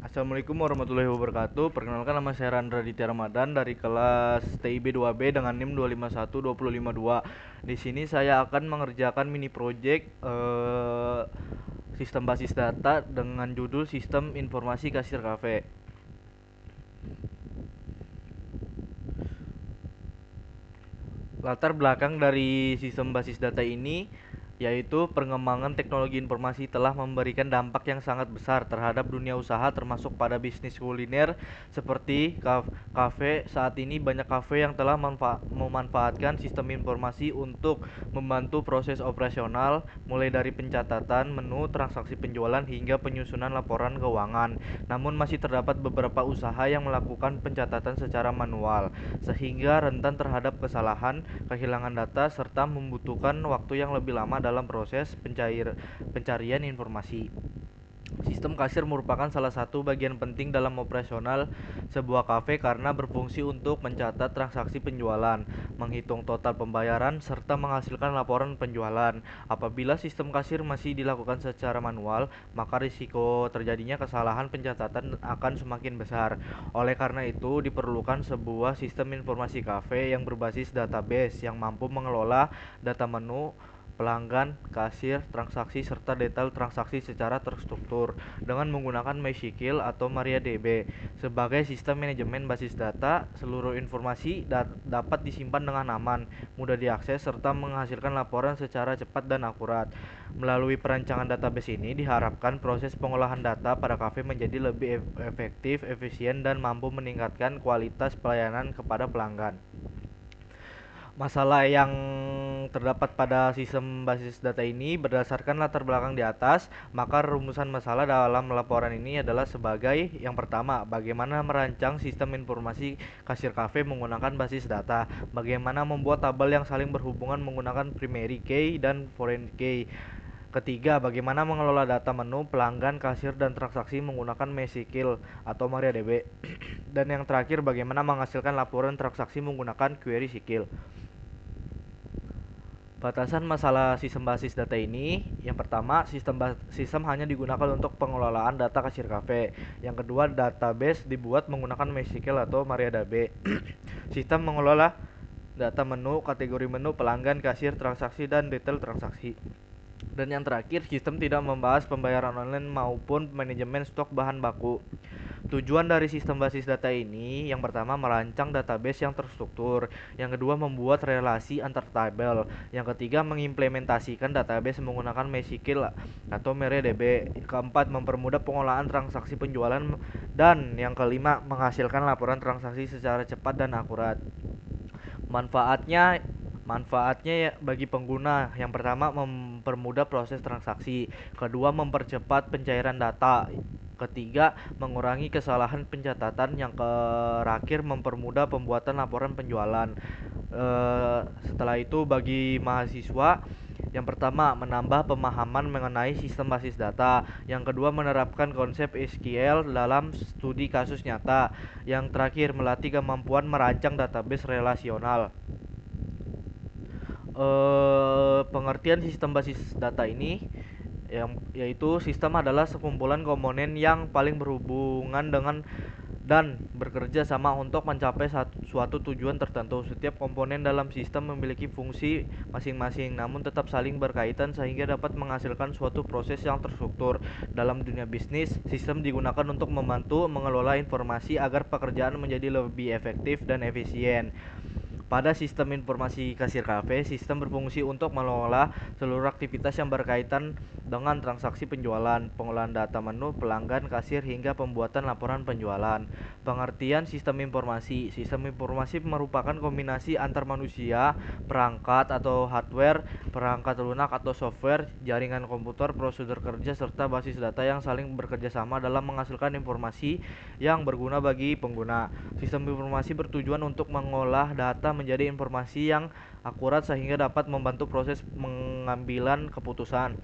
Assalamualaikum warahmatullahi wabarakatuh. Perkenalkan, nama saya Randra Ditya Ramadan dari kelas TIB 2B dengan NIM 2512052. Di sini saya akan mengerjakan mini project sistem basis data dengan judul Sistem Informasi Kasir Kafe. Latar belakang dari sistem basis data ini yaitu pengembangan teknologi informasi telah memberikan dampak yang sangat besar terhadap dunia usaha, termasuk pada bisnis kuliner seperti kafe. Saat ini banyak kafe yang telah memanfaatkan sistem informasi untuk membantu proses operasional, mulai dari pencatatan menu, transaksi penjualan hingga penyusunan laporan keuangan. Namun masih terdapat beberapa usaha yang melakukan pencatatan secara manual, sehingga rentan terhadap kesalahan, kehilangan data, serta membutuhkan waktu yang lebih lama dalam proses pencarian informasi. Sistem kasir merupakan salah satu bagian penting dalam operasional sebuah kafe karena berfungsi untuk mencatat transaksi penjualan, menghitung total pembayaran, serta menghasilkan laporan penjualan. Apabila sistem kasir masih dilakukan secara manual, maka risiko terjadinya kesalahan pencatatan akan semakin besar. Oleh karena itu, diperlukan sebuah sistem informasi kafe yang berbasis database yang mampu mengelola data menu, pelanggan, kasir, transaksi, serta detail transaksi secara terstruktur dengan menggunakan MySQL atau MariaDB. Sebagai sistem manajemen basis data, seluruh informasi dapat disimpan dengan aman, mudah diakses, serta menghasilkan laporan secara cepat dan akurat. Melalui perancangan database ini, diharapkan proses pengolahan data pada kafe menjadi lebih efektif, efisien, dan mampu meningkatkan kualitas pelayanan kepada pelanggan. Masalah yang terdapat pada sistem basis data ini berdasarkan latar belakang di atas, maka rumusan masalah dalam laporan ini adalah sebagai yang pertama, bagaimana merancang sistem informasi kasir kafe menggunakan basis data, bagaimana membuat tabel yang saling berhubungan menggunakan primary key dan foreign key. Ketiga, bagaimana mengelola data menu, pelanggan, kasir, dan transaksi menggunakan MySQL atau MariaDB. Dan yang terakhir, bagaimana menghasilkan laporan transaksi menggunakan query SQL. Batasan masalah sistem basis data ini, yang pertama, sistem hanya digunakan untuk pengelolaan data kasir kafe. Yang kedua, database dibuat menggunakan MySQL atau MariaDB. Sistem mengelola data menu, kategori menu, pelanggan, kasir, transaksi, dan detail transaksi. Dan yang terakhir, sistem tidak membahas pembayaran online maupun manajemen stok bahan baku. Tujuan dari sistem basis data ini, yang pertama, merancang database yang terstruktur, yang kedua, membuat relasi antar tabel, yang ketiga, mengimplementasikan database menggunakan MySQL atau MariaDB, keempat, mempermudah pengolahan transaksi penjualan, dan yang kelima, menghasilkan laporan transaksi secara cepat dan akurat. Manfaatnya ya bagi pengguna, yang pertama, mempermudah proses transaksi, kedua, mempercepat pencairan data, ketiga, mengurangi kesalahan pencatatan, yang terakhir, mempermudah pembuatan laporan penjualan. Setelah itu, bagi mahasiswa, yang pertama, menambah pemahaman mengenai sistem basis data, yang kedua, menerapkan konsep SQL dalam studi kasus nyata, yang terakhir, melatih kemampuan merancang database relasional. Pengertian sistem basis data ini yaitu sistem adalah sekumpulan komponen yang paling berhubungan dengan dan bekerja sama untuk mencapai suatu tujuan tertentu. Setiap komponen dalam sistem memiliki fungsi masing-masing, namun tetap saling berkaitan sehingga dapat menghasilkan suatu proses yang terstruktur. Dalam dunia bisnis, sistem digunakan untuk membantu mengelola informasi agar pekerjaan menjadi lebih efektif dan efisien. Pada sistem informasi kasir kafe, sistem berfungsi untuk mengelola seluruh aktivitas yang berkaitan dengan transaksi penjualan, pengolahan data menu, pelanggan, kasir, hingga pembuatan laporan penjualan. Pengertian sistem informasi. Sistem informasi merupakan kombinasi antar manusia, perangkat atau hardware, perangkat lunak atau software, jaringan komputer, prosedur kerja, serta basis data yang saling bekerja sama dalam menghasilkan informasi yang berguna bagi pengguna. Sistem informasi bertujuan untuk mengolah data menjadi informasi yang akurat sehingga dapat membantu proses pengambilan keputusan.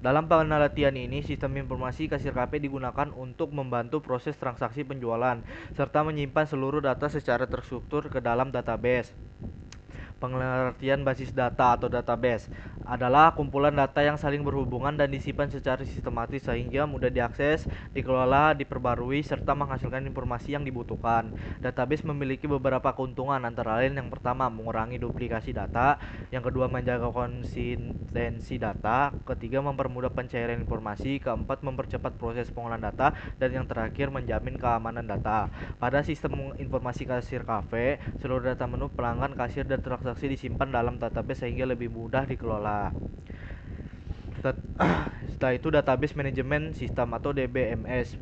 Dalam penelitian ini, sistem informasi kasir KP digunakan untuk membantu proses transaksi penjualan serta menyimpan seluruh data secara terstruktur ke dalam database. Pengertian basis data atau database adalah kumpulan data yang saling berhubungan dan disimpan secara sistematis sehingga mudah diakses, dikelola, diperbarui, serta menghasilkan informasi yang dibutuhkan. Database memiliki beberapa keuntungan, antara lain yang pertama, mengurangi duplikasi data, yang kedua, menjaga konsistensi data, ketiga, mempermudah pencairan informasi, keempat, mempercepat proses pengolahan data, dan yang terakhir, menjamin keamanan data. Pada sistem informasi kasir kafe, seluruh data menu, pelanggan, kasir, dan transaksi disimpan dalam database sehingga lebih mudah dikelola. Setelah itu, database manajemen sistem atau DBMS.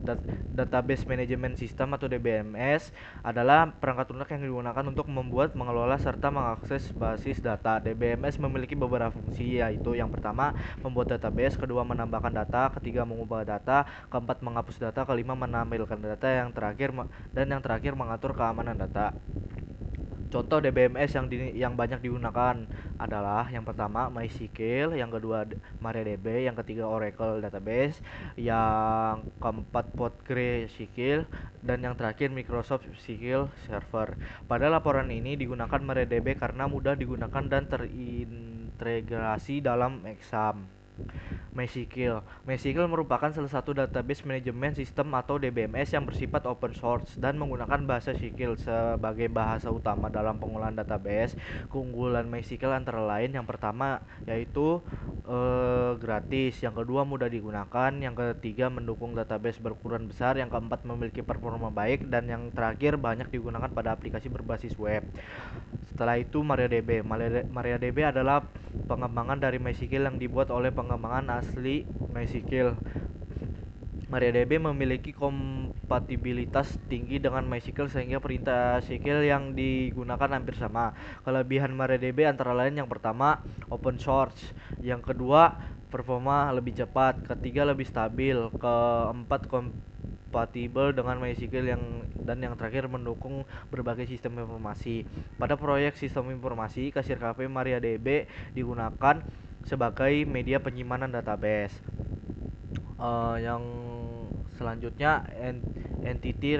Database manajemen sistem atau DBMS adalah perangkat lunak yang digunakan untuk membuat, mengelola, serta mengakses basis data. DBMS memiliki beberapa fungsi, yaitu yang pertama, membuat database, kedua, menambahkan data, ketiga, mengubah data, keempat, menghapus data, kelima, menampilkan data, yang terakhir mengatur keamanan data. Contoh DBMS yang banyak digunakan adalah yang pertama MySQL, yang kedua MariaDB, yang ketiga Oracle Database, yang keempat PostgreSQL, dan yang terakhir Microsoft SQL Server. Pada laporan ini digunakan MariaDB karena mudah digunakan dan terintegrasi dalam exam. MySQL merupakan salah satu database manajemen sistem atau DBMS yang bersifat open source dan menggunakan bahasa SQL sebagai bahasa utama dalam pengolahan database. Keunggulan MySQL antara lain yang pertama yaitu gratis, yang kedua mudah digunakan, yang ketiga mendukung database berukuran besar, yang keempat memiliki performa baik, dan yang terakhir banyak digunakan pada aplikasi berbasis web. Setelah itu MariaDB. MariaDB adalah pengembangan dari MySQL yang dibuat oleh pengembangan asli MySQL. MariaDB memiliki kompatibilitas tinggi dengan MySQL sehingga perintah SQL yang digunakan hampir sama. Kelebihan MariaDB antara lain yang pertama, open source, yang kedua, performa lebih cepat, ketiga, lebih stabil, keempat, kompatibel dengan MySQL, dan yang terakhir, mendukung berbagai sistem informasi. Pada proyek sistem informasi, kasir kafe MariaDB digunakan sebagai media penyimpanan database. Yang selanjutnya, Entity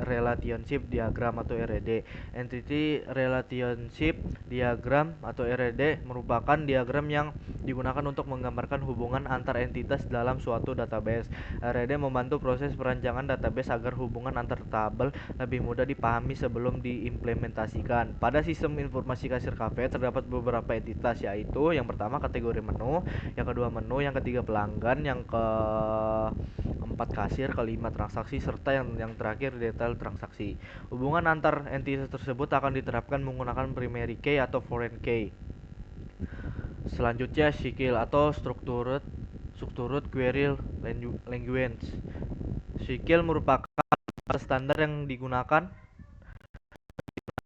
Relationship Diagram atau RED. Entity Relationship Diagram atau RED merupakan diagram yang digunakan untuk menggambarkan hubungan antar entitas dalam suatu database. RED membantu proses perancangan database agar hubungan antar tabel lebih mudah dipahami sebelum diimplementasikan. Pada sistem informasi kasir kafe terdapat beberapa entitas, yaitu yang pertama kategori menu, yang kedua menu, yang ketiga pelanggan, yang keempat kasir, kelima transaksi, serta yang terakhir detail transaksi. Hubungan antar entitas tersebut akan diterapkan menggunakan primary key atau foreign key. Selanjutnya SQL atau Structured Query Language. SQL merupakan standar yang digunakan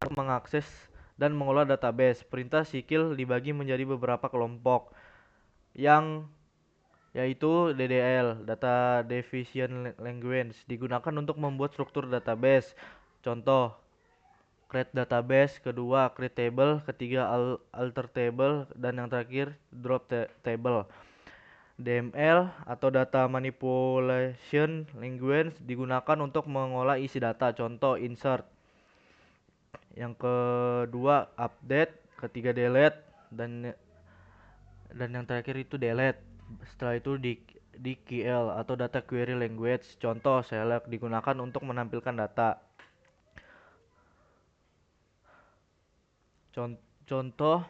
untuk mengakses dan mengolah database. Perintah SQL dibagi menjadi beberapa kelompok, yaitu DDL, Data Division Language, digunakan untuk membuat struktur database. Contoh, create database, kedua create table, ketiga alter table, dan yang terakhir drop table. DML atau Data Manipulation Language digunakan untuk mengolah isi data. Contoh, insert. Yang kedua update, ketiga delete, dan yang terakhir itu delete. Setelah itu DQL atau Data Query Language. Contoh, select digunakan untuk menampilkan data. Contoh,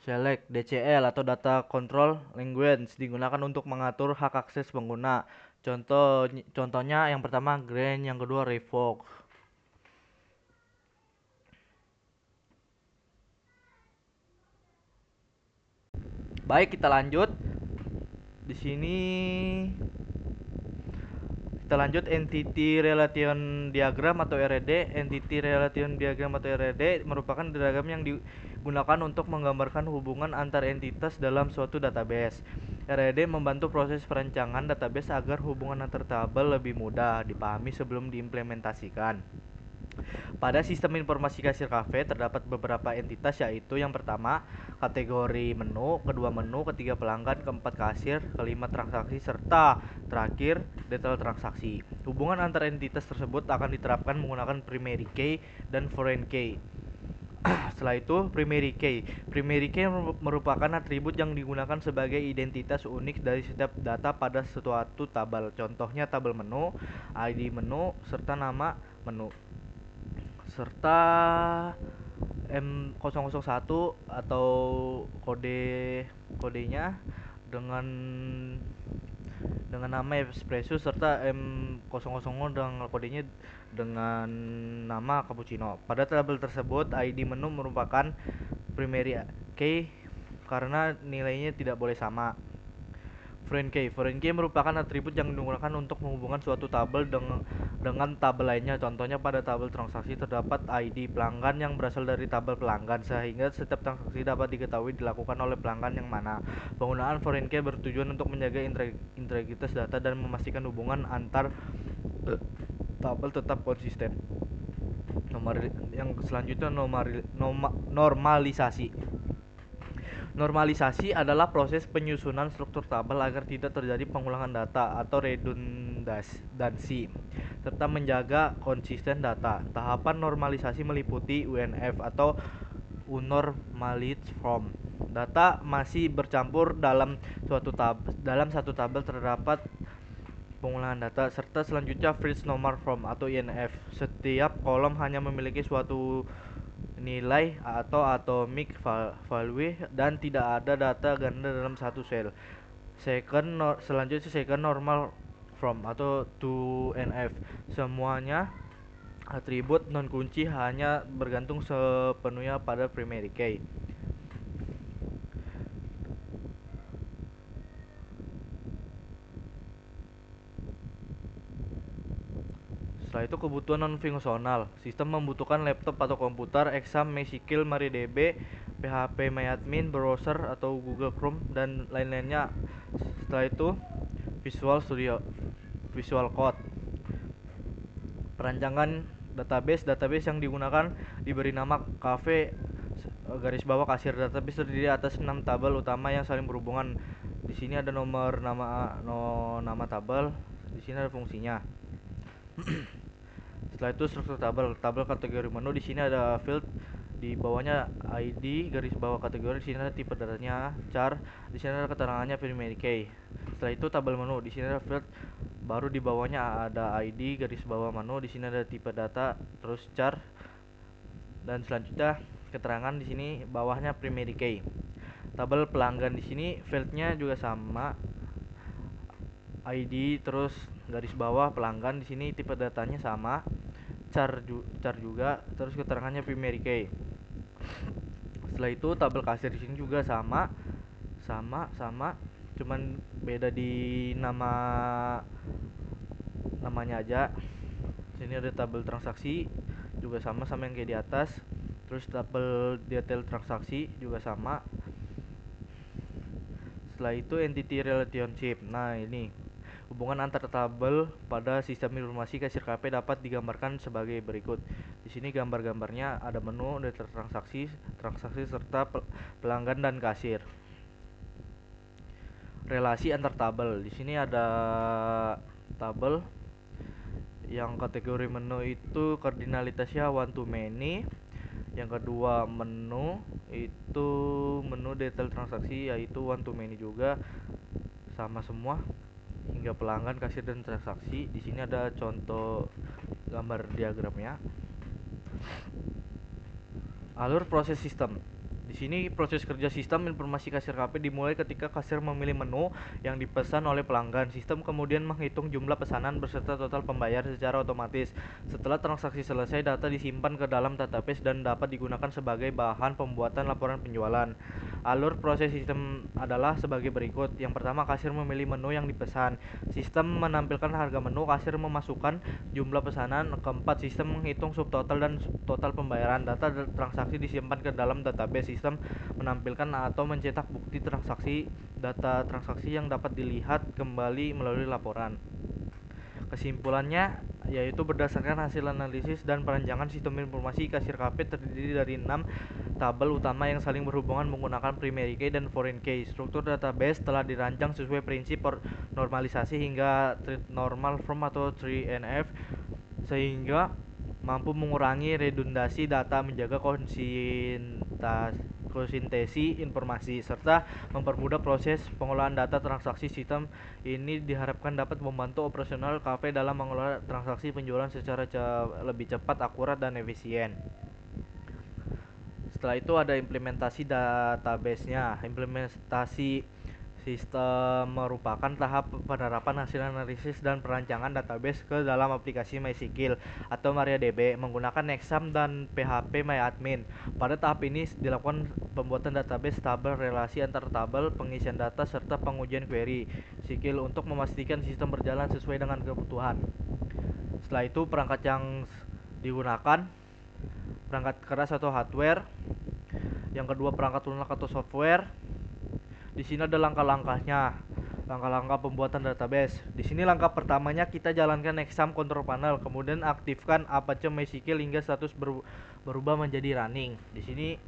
select. DCL atau Data Control Language digunakan untuk mengatur hak akses pengguna. Contohnya yang pertama grant, yang kedua revoke. Baik, kita lanjut. Di sini kita lanjut Entity Relation Diagram atau RED. Entity Relation Diagram atau RED merupakan diagram yang digunakan untuk menggambarkan hubungan antar entitas dalam suatu database. RED membantu proses perancangan database agar hubungan antar tabel lebih mudah dipahami sebelum diimplementasikan. Pada sistem informasi kasir kafe terdapat beberapa entitas, yaitu yang pertama kategori menu, kedua menu, ketiga pelanggan, keempat kasir, kelima transaksi, serta terakhir detail transaksi. Hubungan antar entitas tersebut akan diterapkan menggunakan primary key dan foreign key. Setelah itu primary key. Primary key merupakan atribut yang digunakan sebagai identitas unik dari setiap data pada suatu tabel. Contohnya tabel menu, ID menu, serta nama menu. Serta M001 atau kodenya dengan nama espresso, serta M000 dengan kodenya dengan nama cappuccino. Pada tabel tersebut, ID menu merupakan primary key karena nilainya tidak boleh sama. Foreign key. Foreign key merupakan atribut yang digunakan untuk menghubungkan suatu tabel dengan tabel lainnya. Contohnya pada tabel transaksi terdapat ID pelanggan yang berasal dari tabel pelanggan, sehingga setiap transaksi dapat diketahui dilakukan oleh pelanggan yang mana. Penggunaan foreign key bertujuan untuk menjaga integritas data dan memastikan hubungan antar tabel tetap konsisten. Yang selanjutnya normalisasi. Normalisasi adalah proses penyusunan struktur tabel agar tidak terjadi pengulangan data atau redundansi, serta menjaga konsisten data. Tahapan normalisasi meliputi UNF atau Unormalized Form. Data masih bercampur dalam satu tabel terdapat pengulangan data, serta selanjutnya Free Normal Form atau INF. Setiap kolom hanya memiliki suatu nilai atau atomic value dan tidak ada data ganda dalam satu sel. Selanjutnya second normal form atau 2NF. Semuanya atribut non kunci hanya bergantung sepenuhnya pada primary key. Setelah itu kebutuhan non-fungsional. Sistem membutuhkan laptop atau komputer, exam, MySQL, MariaDB, PHP MyAdmin, browser atau Google Chrome, dan lain-lainnya. Setelah itu Visual Studio, Visual Code. Perancangan database yang digunakan diberi nama cafe garis bawah kasir. Database terdiri atas 6 tabel utama yang saling berhubungan. Di sini ada nama tabel, di sini ada fungsinya. Setelah itu struktur tabel kategori menu. Di sini ada field, di bawahnya ID garis bawah kategori, di sini ada tipe datanya, char, di sini ada keterangannya primary key. Setelah itu tabel menu, di sini ada field, baru di bawahnya ada ID garis bawah menu, di sini ada tipe data, terus char, dan selanjutnya keterangan. Di sini bawahnya primary key. Tabel pelanggan, di sini fieldnya juga sama, ID terus garis bawah pelanggan, di sini tipe datanya sama, char juga, terus keterangannya primary key. Setelah itu tabel kasir, di sini juga sama, cuman beda di namanya aja. Sini ada tabel transaksi juga sama yang kayak di atas. Terus tabel detail transaksi juga sama. Setelah itu entity relationship. Nah, ini hubungan antar tabel pada sistem informasi kasir KP dapat digambarkan sebagai berikut. Di sini gambar-gambarnya ada menu, detail transaksi serta pelanggan dan kasir. Relasi antar tabel. Di sini ada tabel yang kategori menu itu kardinalitasnya one to many. Yang kedua menu itu menu detail transaksi, yaitu one to many juga, sama semua hingga pelanggan, kasir, dan transaksi. Di sini ada contoh gambar diagramnya. Alur proses sistem. Di sini proses kerja sistem informasi kasir KP dimulai ketika kasir memilih menu yang dipesan oleh pelanggan. Sistem kemudian menghitung jumlah pesanan beserta total pembayar secara otomatis. Setelah transaksi selesai, data disimpan ke dalam database dan dapat digunakan sebagai bahan pembuatan laporan penjualan. Alur proses sistem adalah sebagai berikut. Yang pertama, kasir memilih menu yang dipesan. Sistem menampilkan harga menu, kasir memasukkan jumlah pesanan. Keempat, sistem menghitung subtotal dan total pembayaran. Data transaksi disimpan ke dalam database. Sistem menampilkan atau mencetak bukti transaksi. Data transaksi yang dapat dilihat kembali melalui laporan. Kesimpulannya yaitu berdasarkan hasil analisis dan perancangan sistem informasi kasir KP terdiri dari 6 tabel utama yang saling berhubungan menggunakan primary key dan foreign key. Struktur database telah dirancang sesuai prinsip normalisasi hingga normal form atau 3NF, sehingga mampu mengurangi redundasi data, menjaga konsistentasi informasi, serta mempermudah proses pengolahan data transaksi. Sistem ini diharapkan dapat membantu operasional kafe dalam mengelola transaksi penjualan secara lebih cepat, akurat, dan efisien. Setelah itu ada implementasi database-nya. Implementasi sistem merupakan tahap penerapan hasil analisis dan perancangan database ke dalam aplikasi MySQL atau MariaDB menggunakan Exam dan PHP MyAdmin. Pada tahap ini dilakukan pembuatan database tabel, relasi antar tabel, pengisian data, serta pengujian query SQL untuk memastikan sistem berjalan sesuai dengan kebutuhan. Setelah itu perangkat yang digunakan, perangkat keras atau hardware. Yang kedua, perangkat lunak atau software. Di sini ada langkah-langkahnya. Langkah-langkah pembuatan database. Di sini langkah pertamanya kita jalankan exam control panel, kemudian aktifkan Apache MySQL hingga status berubah menjadi running. Di sini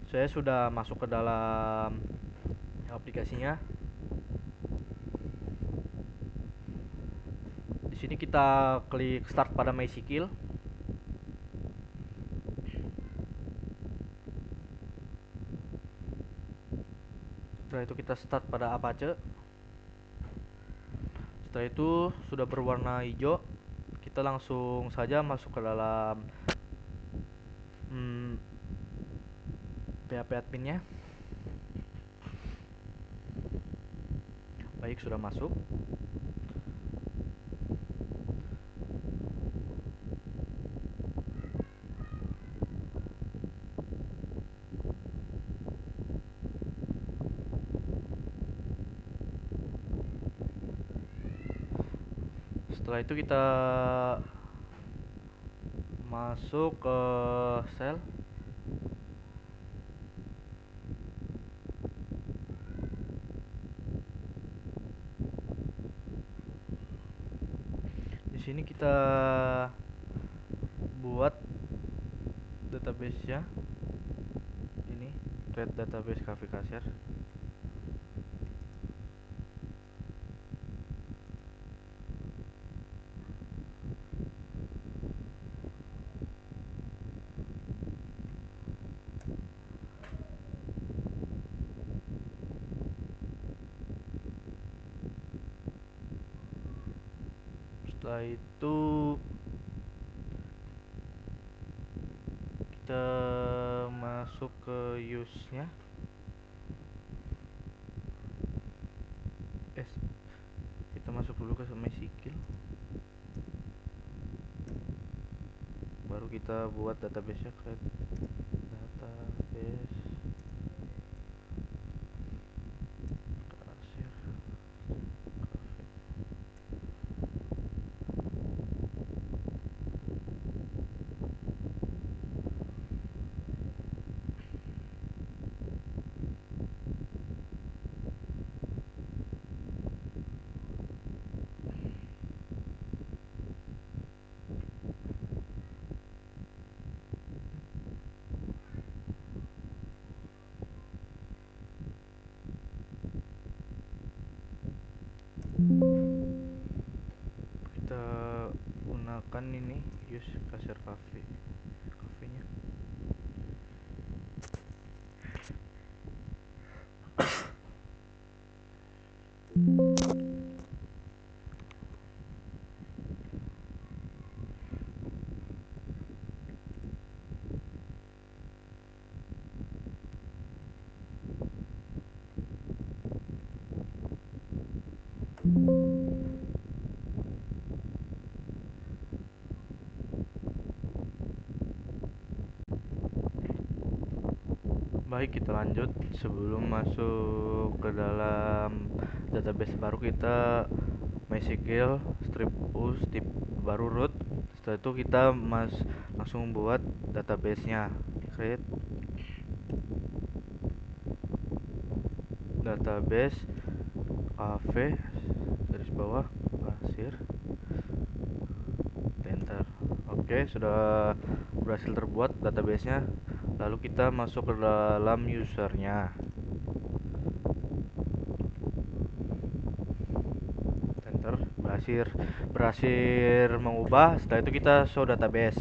saya sudah masuk ke dalam aplikasinya. Di sini kita klik start pada MySQL. Setelah itu kita start pada Apache. Setelah itu sudah berwarna hijau, kita langsung saja masuk ke dalam PHP adminnya. Baik, sudah masuk. Setelah itu kita masuk ke sel. Di sini kita buat database-nya. Ini create database cafe kasir. Setelah itu kita masuk ke use-nya. Kita masuk dulu ke MySQL. Baru kita buat database-nya, create database kasir cafe. Kita gunakan ini use kasir kafenya. Baik, kita lanjut. Sebelum masuk ke dalam database baru, kita MySQL strip u strip baru root. Setelah itu kita langsung buat database-nya. Create database cafe garis bawah kasir, enter. Oke, sudah berhasil terbuat database-nya. Lalu kita masuk ke dalam usernya, enter. berhasil mengubah. Setelah itu kita show database.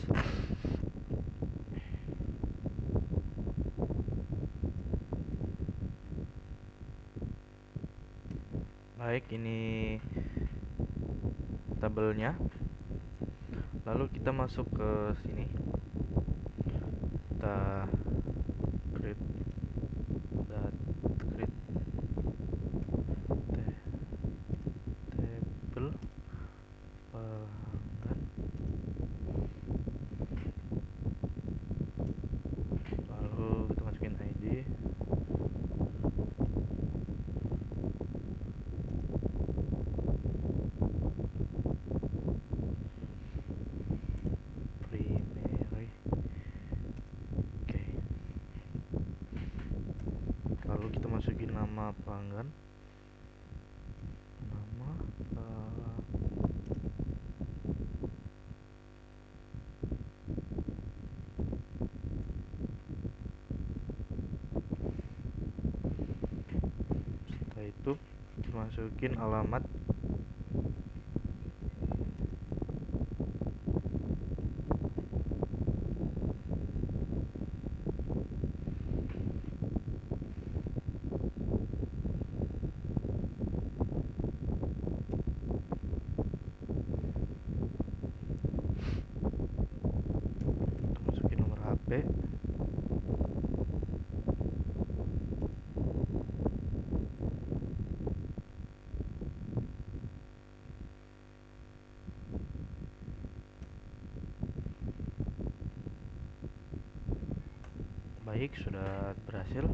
Baik, ini tabelnya. Lalu kita masuk ke sini, kita create create table pelanggan, lalu kita masukin ID, primary. Oke, lalu kita masukin nama pelanggan, nama setelah itu kita masukin alamat, kita masukin nomor HP, baik, sudah berhasil.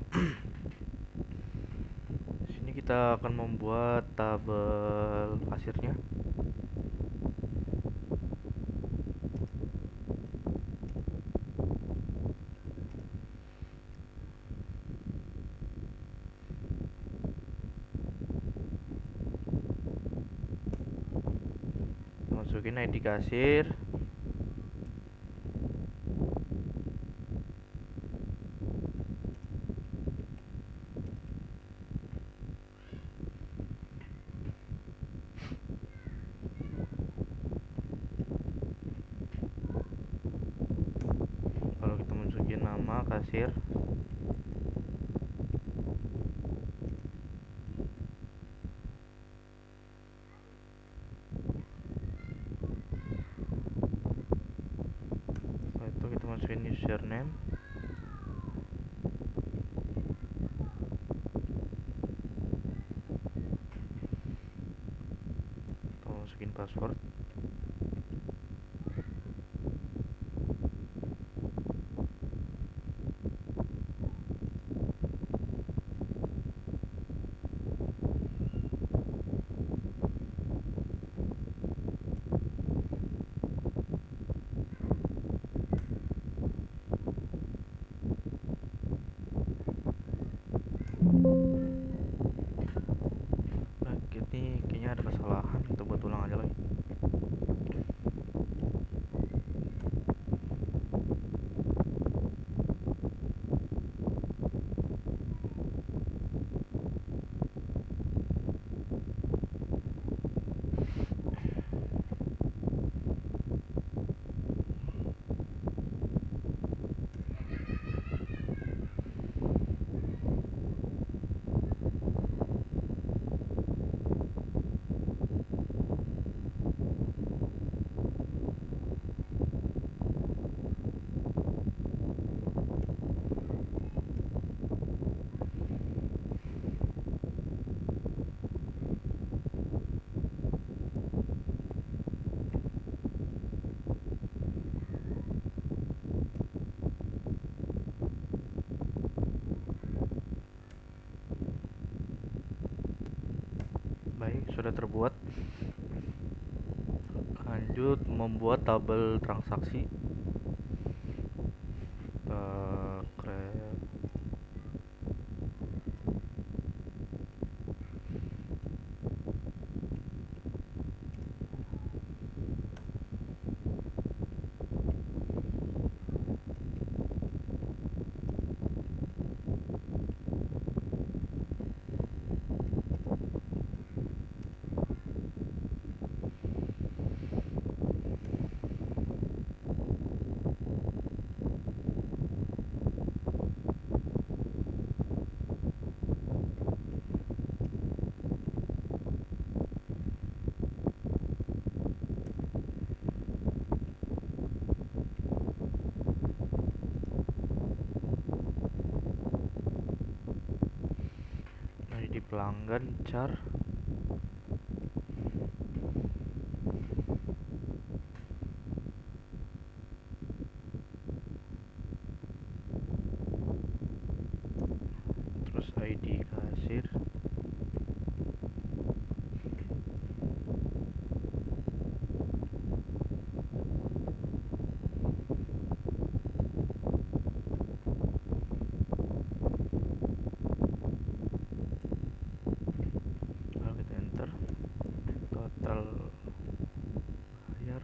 Di sini kita akan membuat tabel kasirnya. Masukin ID kasir, lalu kita masukin nama kasir, setelah itu kita masukin username, kita masukin password, ini kayaknya ada kesalahan, kita buat ulang aja lagi. Baik, sudah terbuat. Lanjut membuat tabel transaksi. Kita create, pelanggan car, terus ID kasir, lalu kita enter total bayar.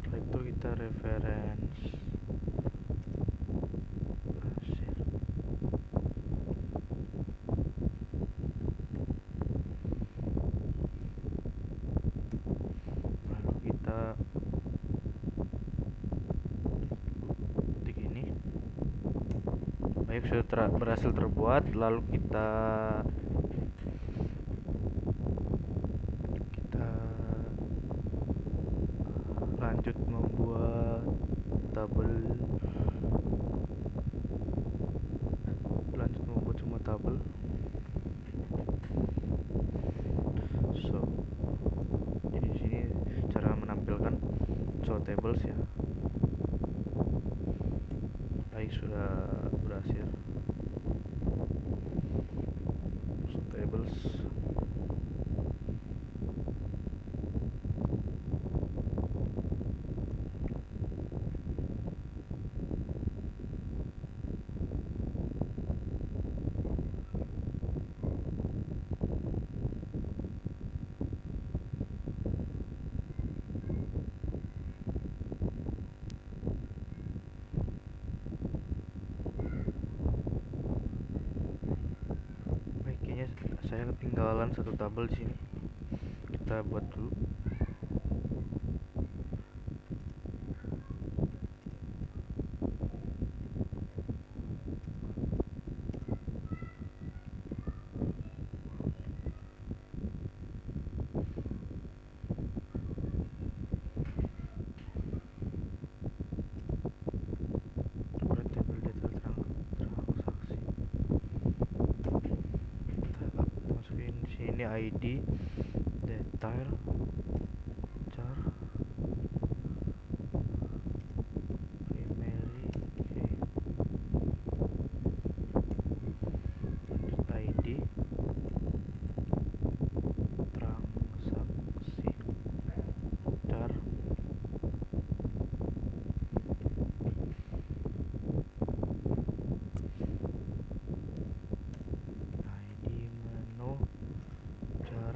Setelah itu kita reference kasir, lalu kita ketik ini. Baik, sudah berhasil terbuat. Lalu kita lanjut membuat tabel, semua tabel. So, jadi di sini cara menampilkan show tables ya. Baik, sudah berhasil show tables. Baik, kayaknya saya ketinggalan satu tabel di sini. Kita buat dulu. Buat tabel data transaksi. Kita masukin sini ID, detail, char, primary, ID, transaksi, char, ID menu, char,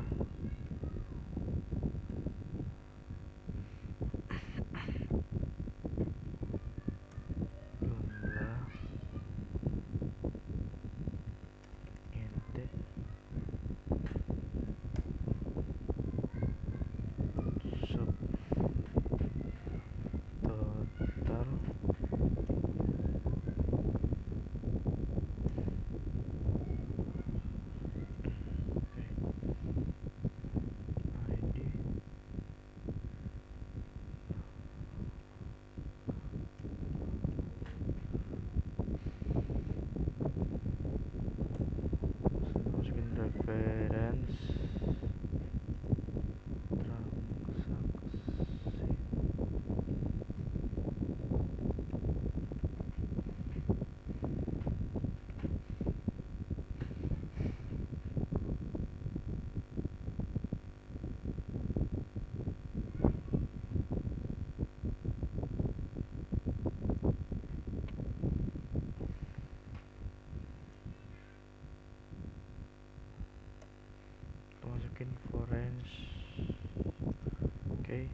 Oke.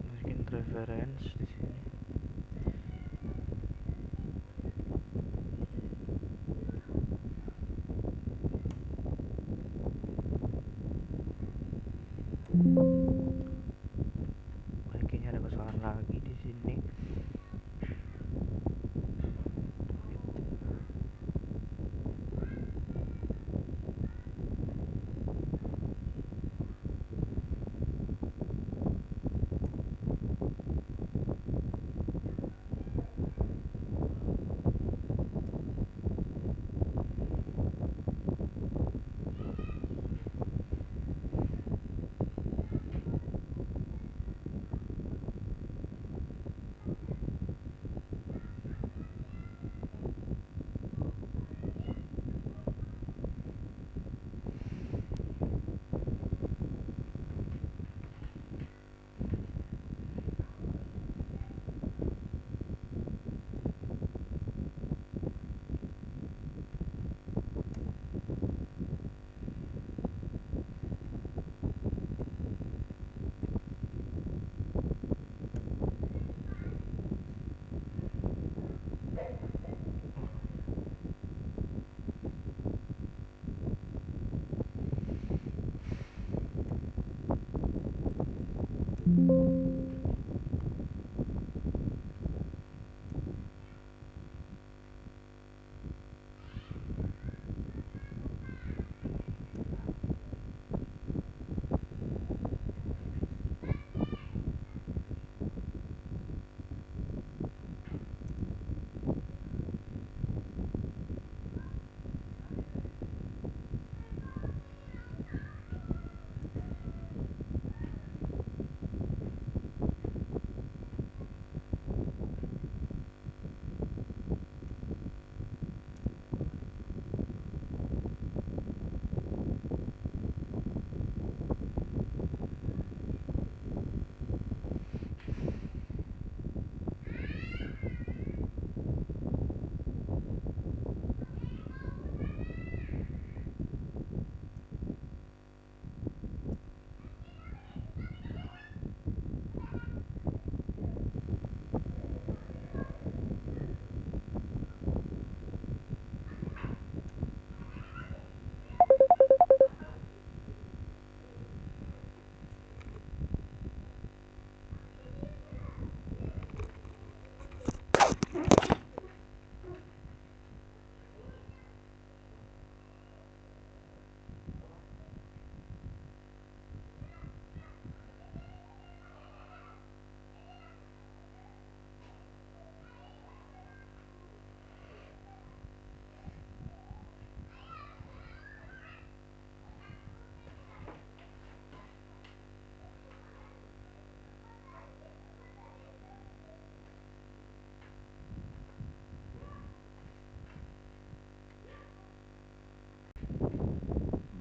Masukin reference di sini. Kayaknya ada kesalahan lagi di sini.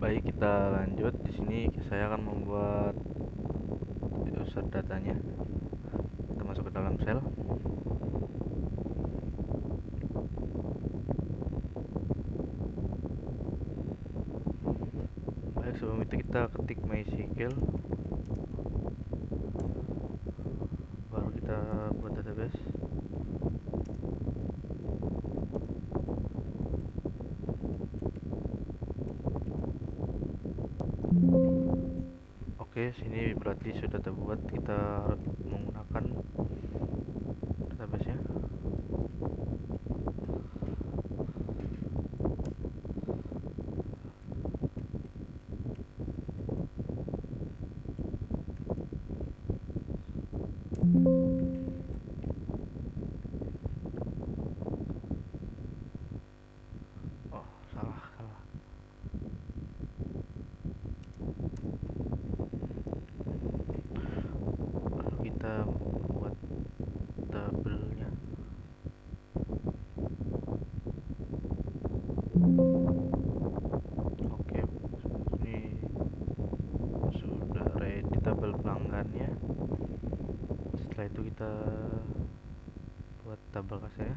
Baik, kita lanjut. Di sini saya akan membuat user datanya. Kita masuk ke dalam sel. Baik, sebelum itu kita ketik MySQL, baru kita buat database. Oke, sini berarti sudah terbuat. Kita menggunakan database-nya. Oh, salah. Lalu kita Setelah itu kita buat tabel kasnya.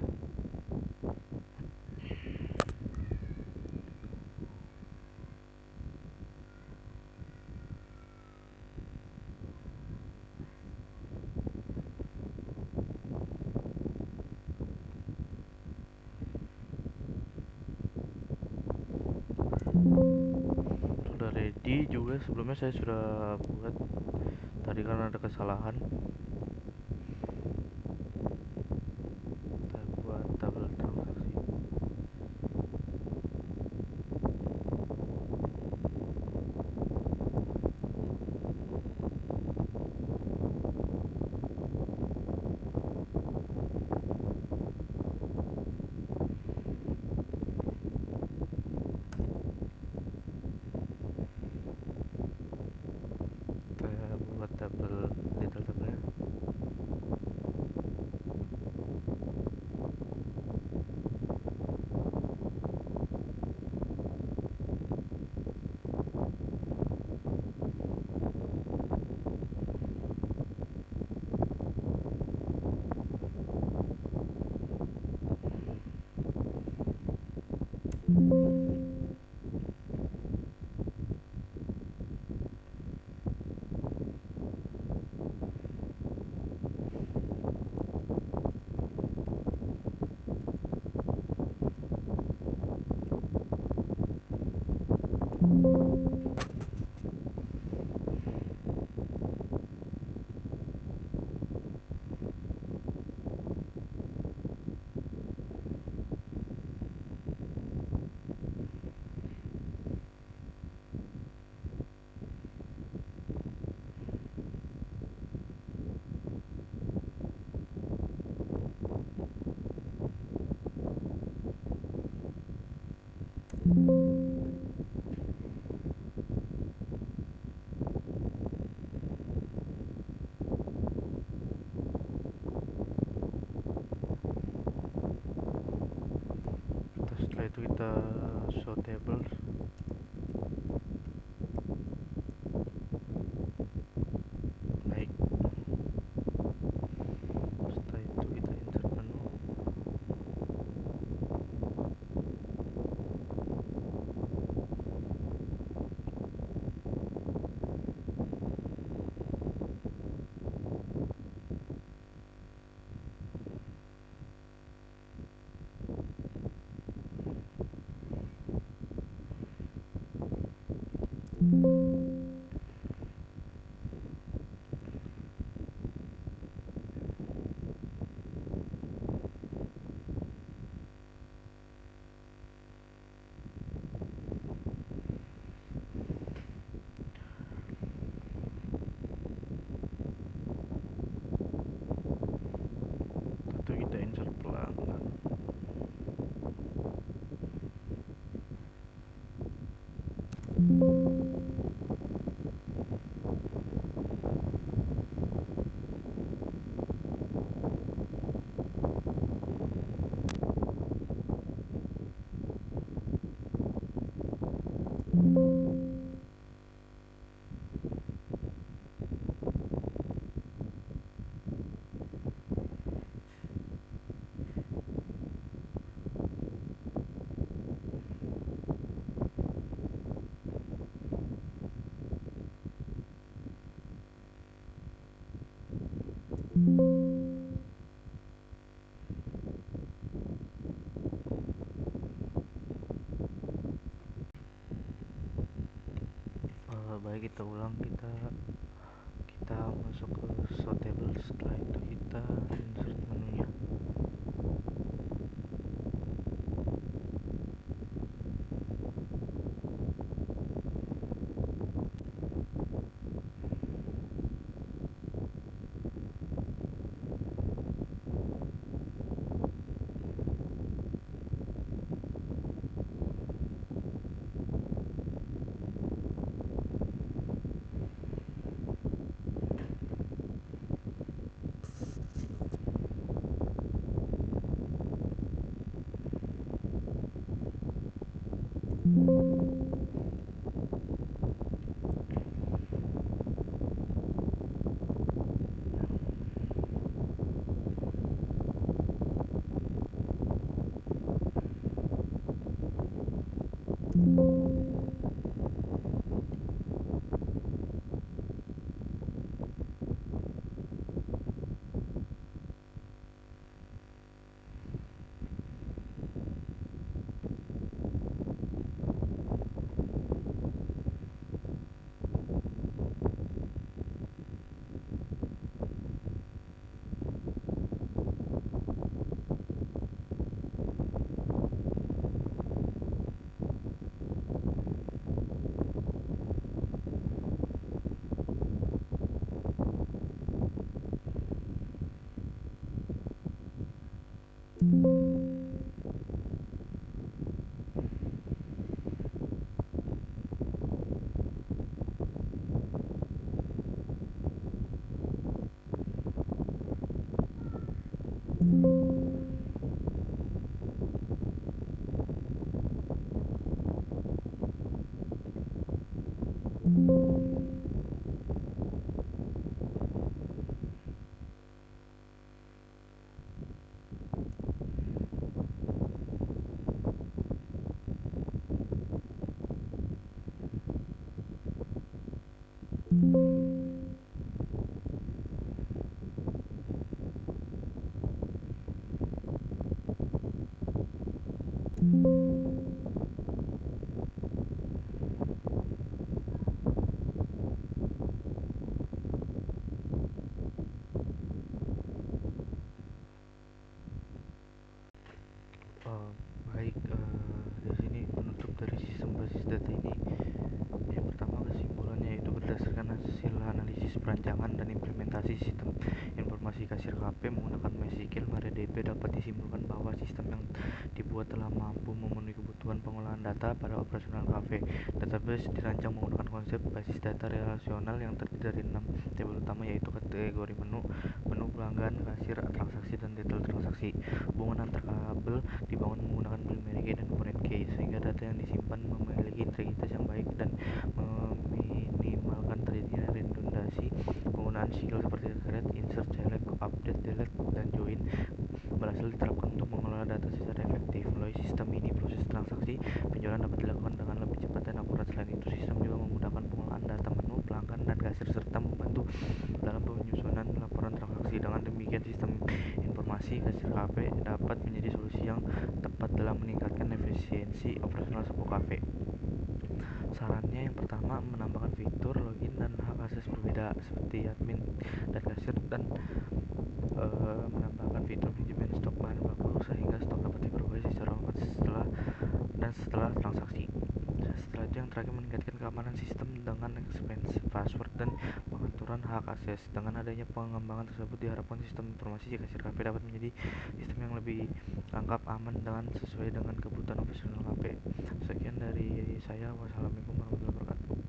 Sudah ready juga, sebelumnya saya sudah buat tadi karena ada kesalahan. Kita buat tabel transaksi. Kita buat tabel detail tabelnya. Setelah itu kita show table. Naik. Setelah itu kita insert menu. Eh, Baik, di sini penutup dari sistem basis data ini. Yang pertama, kesimpulannya yaitu berdasarkan hasil analisis perancangan dan implementasi sistem informasi kasir KP menggunakan MySQL MariaDB, dapat disimpulkan bahwa sistem yang dibuat telah mampu memenuhi kebutuhan pengolahan data pada operasional KP. Database dirancang menggunakan konsep basis data relasional yang terdiri dari 6 tabel utama, yaitu kategori menu, menu pelanggan, kasir, transaksi, dan detail transaksi. Hubungan antar kabel dibangun menggunakan primary key dan foreign key, sehingga data yang disimpan memiliki integritas yang baik dan meminimalkan terjadinya redundasi. Penggunaan SQL seperti create, insert, select, update, delete, dan join berhasil diterapkan untuk mengelola data secara efektif. Melalui sistem ini, proses transaksi penjualan dapat dilakukan dengan lebih cepat dan akurat. Selain itu, sistem juga memudahkan pengolahan data menu, pelanggan, dan kasir, serta membantu dalam penyusunan laporan transaksi. Dengan demikian, sistem informasi kasir KP dapat menjadi solusi yang tepat dalam meningkatkan efisiensi operasional sebuah KP. Sarannya, yang pertama, menambahkan fitur login dan hak akses berbeda seperti admin dan kasir, dan menambahkan fitur manajemen stok bahan baku sehingga stok dapat diperoleh secara otomatis setelah transaksi. Setelah itu, yang terakhir, meningkatkan keamanan sistem dengan expensive password dan pengaturan hak akses. Dengan adanya pengembangan tersebut, diharapkan sistem informasi kasir KP dapat menjadi sistem yang lebih lengkap, aman, dan sesuai dengan kebutuhan operasional KP. Sekian dari saya. Wassalamualaikum warahmatullahi wabarakatuh.